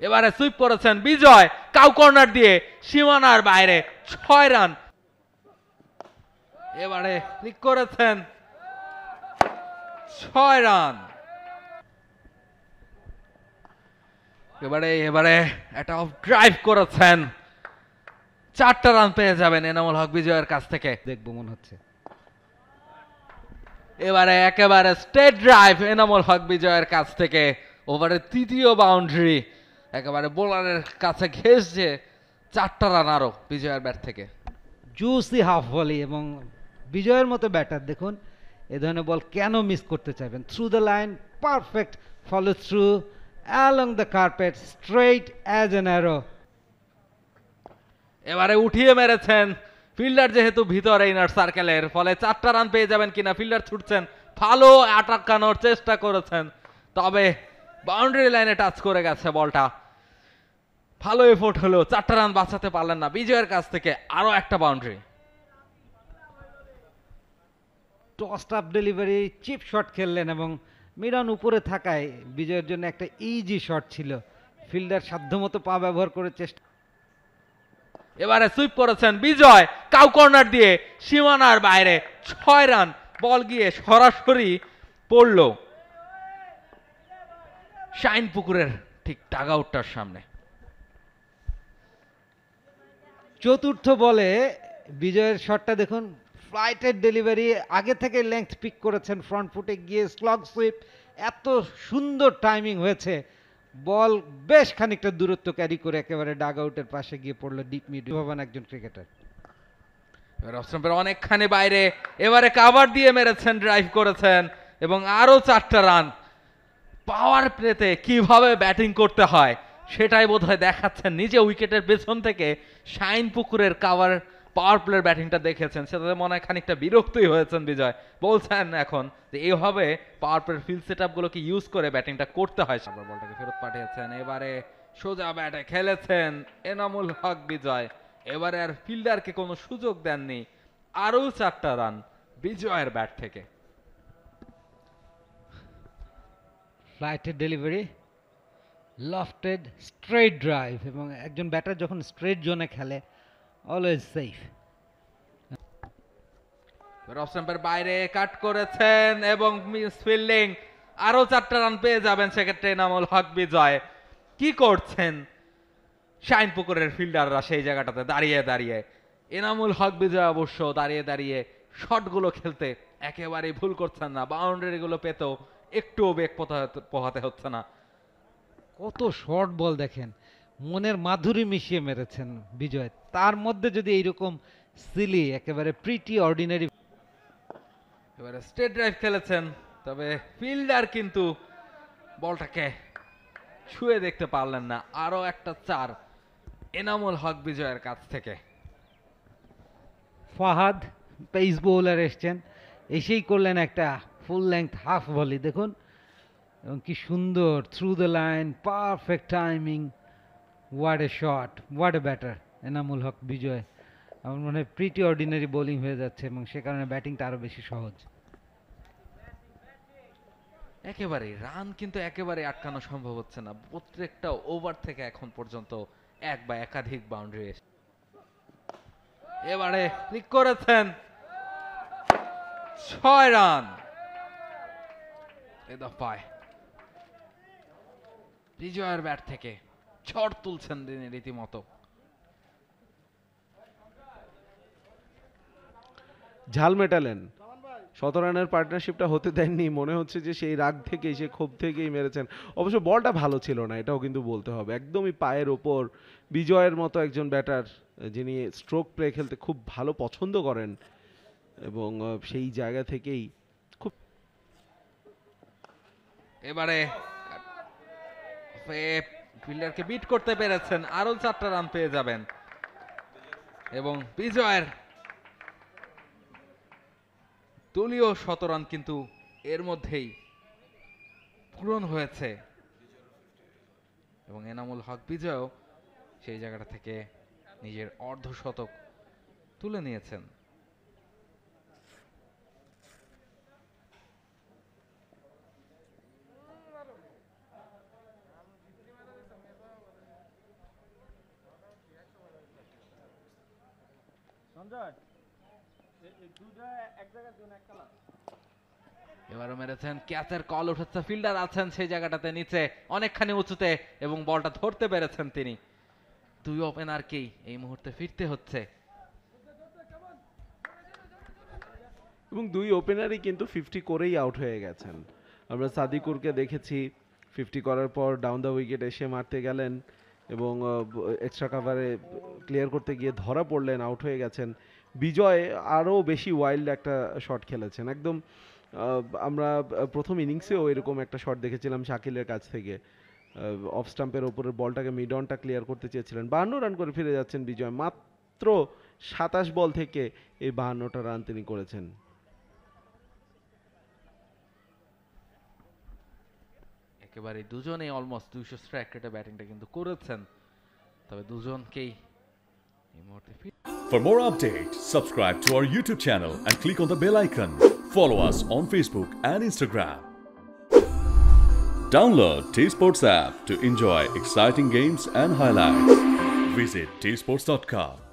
এবারে সুইপ করেছেন বিজয়, cow corner দিয়ে সীমানার বাইরে 6 রান। এবারে ক্লিক করেছেন 6 রান। এবারে একটা অফ ড্রাইভ করেছেন, 4টা রান পেয়ে যাবেন এনামুল হক বিজয়ের কাছ থেকে। দেখবো মনে হচ্ছে। এবারে একেবারে স্ট্রেট ড্রাইভ এনামুল হক বিজয়ের কাছ থেকে, ওভারের তৃতীয় বাউন্ডারি একেবারে বোলারের কাছে ঘেঁষছে, 4টা রান আরো বিজয়ের ব্যাট থেকে। জুসি হাফ ভলি, এবং বিজয়ের মতো ব্যাটার দেখুন এ ধরনের বল কেন মিস করতে চাইবেন। Through the line, perfect follow through along the carpet, straight as an arrow. এবারে উঠিয়ে মেরেছেন ফিল্ডার, যেহেতু ভিতরে ইনার সার্কেলের, ফলে 4টা রান পেয়ে যাবেন কিনা। ফিল্ডার ছুটছেন, ভালো আটকানোর চেষ্টা করেছেন, তবে বাউন্ডারি লাইনে টাচ করে গেছে বলটা। ভালো এফোর্ট হলো, 4টা রান বাঁচাতে পারলেন না বিজয়ের কাছ থেকে। আরো একটা boundary. Tossed up delivery, chip shot খেললেন এবং মিডন উপরে থাকায় বিজয়ের জন্য একটা ইজি শট ছিল। ফিল্ডার সাধ্যমতো পা ব্যবহার করে চেষ্টা। এবারে সুইপ করেছেন বিজয়, কাউ কর্নার দিয়ে সীমানার বাইরে 6 রান। বল গিয়ে সরাসরি পড়ল শাইন পুকুরের ঠিক টাগ আউটটার সামনে। চতুর্থ বলে বিজয়ের শটটা দেখুন, ফ্লাইটের ডেলিভারি, আগে থেকে লেংথ পিক করেছেন, ফ্রন্ট ফুটে গিয়ে স্লগ সুইপ, এত সুন্দর টাইমিং হয়েছে। বল বেশ খানিকটা দূরত্ব ক্যারি করে একেবারে ডাগ আউটের পাশে গিয়ে পড়লো ডিপ মিড। ভবান একজন ক্রিকেটার। অনেকখানি বাইরে, এবারে কাভার দিয়ে মেরেছেন, ড্রাইভ করেছেন এবং আরো 4টা রান। পাওয়ার প্লেতে কিভাবে ব্যাটিং করতে হয় সেটাই বোধহয় দেখাচ্ছেন। নিজে উইকেটের পেছন থেকে শাইন পুকুরের কাভার পাওয়ার প্লের ব্যাটিংটা দেখেছেন, সেটাতে মনে হয় খানিকটা বিরক্তই হয়েছেন বিজয়। বলছেন এখন যে এইভাবে পাওয়ার প্লের ফিল্ড সেট আপগুলোকে ইউজ করে ব্যাটিংটা করতে হয়। সাবার বলটাকে ফেরত পাঠিয়েছেন, এবারে সোজা ব্যাটে খেলেছেন এনামুল হক বিজয়। এবারে আর ফিল্ডারকে কোনো সুযোগ দেননি। আরও 4টা রান বিজয়ের ব্যাট থেকে। ফ্লাইটের ডেলিভারি, লফটেড স্ট্রেট ড্রাইভ, এবং একজন ব্যাটার যখন স্ট্রেট জোনে খেলে অলওয়েজ সেফ। অফ স্টাম্পের বাইরে কাট করেছেন এবং মিস ফিল্ডিং। আরো 4টা রান পেয়ে যাবেন সেক্ষেত্রে এনামুল হক বিজয়। কি করছেন শাইন পুকুরের ফিল্ডাররা সেই জায়গাটাতে দাঁড়িয়ে দাঁড়িয়ে? এনামুল হক বিজয় অবশ্য দাঁড়িয়ে দাঁড়িয়ে শটগুলো খেলতে একেবারেই ভুল করছেন না। বাউন্ডারিগুলো পেতেও একটুও বেগ পোহাতে হচ্ছে না। কত শর্ট বল দেখেন, মনের মাধুরী মিশিয়ে মেরেছেন বিজয়। তার মধ্যে যদি এইরকম সিলি, একেবারে প্রিটি অর্ডিনারি। এবারে স্ট্রেট ড্রাইভ খেলেছেন, তবে ফিল্ডার কিন্তু বলটাকে ছুঁয়ে দেখতে পারলেন না। আরো একটা 4 এনামুল হক বিজয়ের কাছ থেকে। ফাহাদ পেস বোলার এসছেন, এসেই করলেন একটা ফুল লেংথ হাফ ভলি দেখুন, এবং কি সুন্দর through the line, perfect timing. What a shot, what a batter Enamul Haque Bijoy. আমার মনে হয় প্রিটি অর্ডিনারি বোলিং হয়ে যাচ্ছে এবং সে কারণে ব্যাটিংটা আরো বেশি সহজ। একেবারে রান কিন্তু একেবারে আটকানো সম্ভব হচ্ছে না। প্রত্যেকটা ওভার থেকে এখন পর্যন্ত এক বা একাধিক বাউন্ডারি এসে। এবারে ক্লিক করেছেন 6 রান। এ দফায় বিজয়ের ব্যাট থেকে ঝড় তুলছেন তিনি রীতিমতো। ঝাল মেটালেন, 17 রানের পার্টনারশিপটা হতে দেননি। মনে হচ্ছে যে সেই রাগ থেকেই, সেই ক্ষোভ থেকেই মেরেছেন। অবশ্য বলটা ভালো ছিল না, এটাও কিন্তু বলতে হবে। একদমই পায়ের ওপর। বিজয়ের মতো একজন ব্যাটার যিনি স্ট্রোক প্লে খেলতে খুব ভালো পছন্দ করেন, এবং সেই জায়গা থেকেই খুব। এবারে ফিল্ডারকে বিট করতে পেরেছেন, আরো 4টা রান পেয়ে যাবেন এবং বিজয়ের দলীয় 100 রান কিন্তু এর মধ্যেই পূরণ হয়েছে এবং এনামুল হক বিজয়ও সেই জায়গাটা থেকে নিজের অর্ধশতক তুলে নিয়েছেন। এবারও মেরেছেন, ক্যাচের কল উঠেছে, ফিল্ডার আছেন সেই জায়গাটাতে নিচে অনেকখানি উঁচুতে এবং বলটা ধরতে পেরেছেন তিনি। দুই ওপেনারকেই এই মুহূর্তে ফিরতে হচ্ছে। এবং দুই ওপেনারই কিন্তু 50 করেই আউট হয়ে গেছেন। আমরা সাদিকুরকে দেখেছি 50 করার পর ডাউন দ্য উইকেট এসে মারতে গেলেন এবং এক্সট্রা কাভারে ক্লিয়ার করতে গিয়ে ধরা পড়লেন, আউট হয়ে গেছেন। বিজয় আরও বেশি ওয়াইল্ড একটা শট খেলেছেন একদম। আমরা প্রথম ইনিংসেও এরকম একটা শট দেখেছিলাম শাকিলের কাছ থেকে, অফ স্টাম্পের ওপরের বলটাকে মিড অনটা ক্লিয়ার করতে চেয়েছিলেন। 52 রান করে ফিরে যাচ্ছেন বিজয়, মাত্র 27 বল থেকে এই 52টা রান তিনি করেছেন। একেবারে দুজনেই অলমোস্ট 200 স্ট্রাইক রেটে ব্যাটিংটা কিন্তু করেছেন, তবে দুজনকেই এই মুহূর্তে For more updates, subscribe to our YouTube channel and click on the bell icon. Follow us on Facebook and Instagram. Download T-Sports app to enjoy exciting games and highlights. Visit tsports.com.